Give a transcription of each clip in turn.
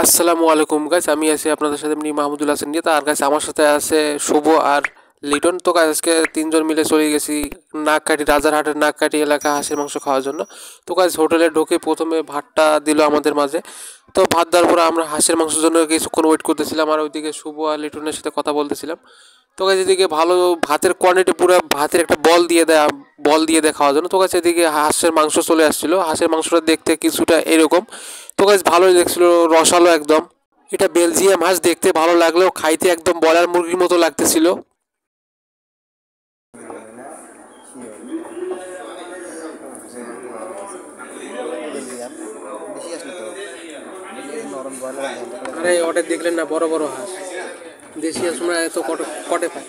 আসসালামু আলাইকুম গাইস, আমি আছি আপনাদের সাথে মাহমুদুল হাসান নিয়ে। তো আর গাইস আমার সাথে আছে শুভ আর লিটন। তো গাইস আজকে তিনজন মিলে চলে গেছি নাগকাটি, রাজারহাটের নাগকাটি এলাকা হাঁসের মাংস খাওয়ার জন্য। তো গাইস হোটেলে ঢুকে প্রথমে ভাতটা দিল আমাদের মাঝে। তো ভাত দেওয়ার পরে আমরা হাঁসের মাংসের জন্য কিছুক্ষণ ওয়েট করতেছিলাম, আর ওইদিকে শুভ আর লিটনের সাথে কথা বলতেছিলাম। তো গাছ এদিকে ভালো ভাতের কোয়ান্টিটি, পুরো ভাতের একটা বল দিয়ে দেয় খাওয়ার জন্য। তো গাছ এদিকে হাঁসের মাংস চলে আসছিলো। হাঁসের মাংসটা দেখতে কিছুটা এরকম। তো গাছ ভালোই দেখছিল, রসালো একদম। এটা বেলজিয়াম হাঁস, দেখতে ভালো লাগলেও খাইতে একদম ব্রয়লার মুরগির মতো লাগতেছিল। আরে ওটা দেখলেন না, বড় বড় হাঁস। দেশি হাঁস আমরা এত কটে কটে পাই।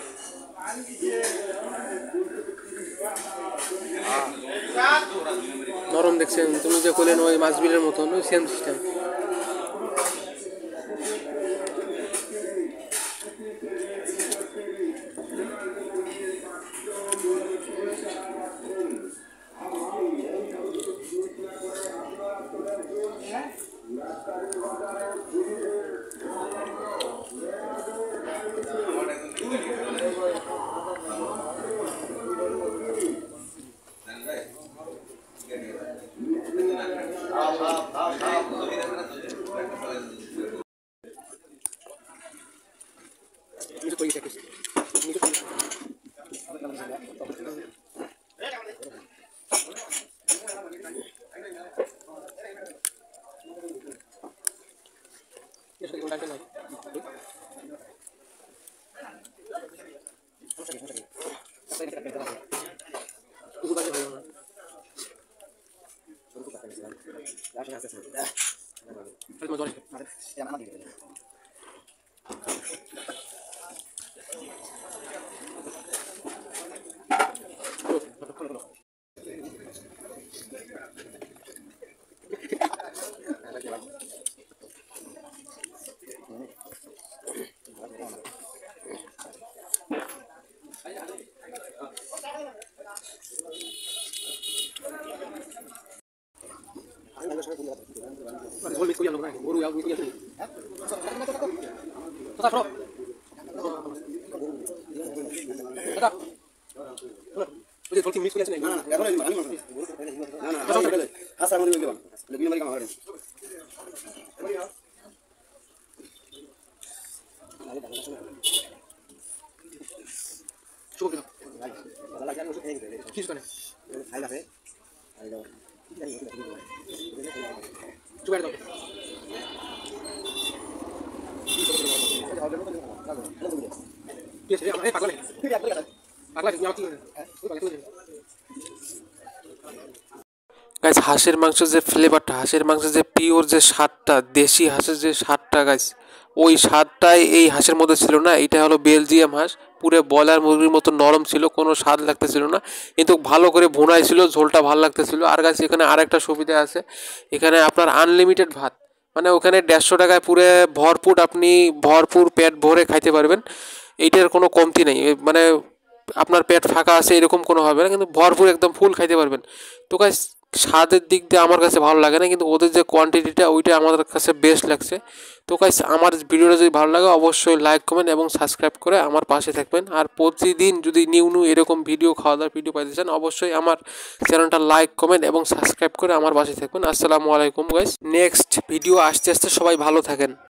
নরম দেখছেন, তুমি যে করলেন ওই মাছ বিলের মতন, ওই সেম সিস্টেম। গাইস হাঁসের মাংসের যে ফ্লেভারটা, হাঁসের মাংসের যে পিওর যে স্বাদটা, দেশি হাঁসের যে স্বাদটা গাইস, ওই স্বাদটাই এই হাঁসের মধ্যে ছিল না। এটা হলো বেলজিয়াম হাঁস, পুরো ব্রয়লার মুরগির মতো নরম ছিল, কোনো স্বাদ লাগতেছিল না। কিন্তু ভালো করে ভুনাই ছিল, ঝোলটা ভালো লাগতেছিল। আর গাইস এখানে আরেকটা সুবিধা আছে, এখানে আপনার আনলিমিটেড ভাত, মানে ওখানে 150 টাকায় পুরো ভরপুর, আপনি ভরপুর পেট ভরে খাইতে পারবেন। এইটার কোনো কমতি নেই, মানে আপনার পেট ফাঁকা আছে এরকম কোনো হবে না, কিন্তু ভরপুর একদম ফুল খাইতে পারবেন। তো গাইস স্বাদের দিক দিয়ে আমার কাছে ভালো লাগে না, কিন্তু ওদের যে কোয়ান্টিটিটা ওইটা আমাদের কাছে বেস্ট লাগছে। তো গাইস আমার ভিডিওটা যদি ভালো লাগে অবশ্যই লাইক কমেন্ট এবং সাবস্ক্রাইব করে আমার পাশে থাকবেন। আর প্রতিদিন যদি নিউ নিউ এরকম ভিডিও, খাওয়া দাওয়ার ভিডিও পাইতে চান, অবশ্যই আমার চ্যানেলটা লাইক কমেন্ট এবং সাবস্ক্রাইব করে আমার পাশে থাকবেন। আসসালামু আলাইকুম গাইস, নেক্সট ভিডিও আসতে আসতে সবাই ভালো থাকেন।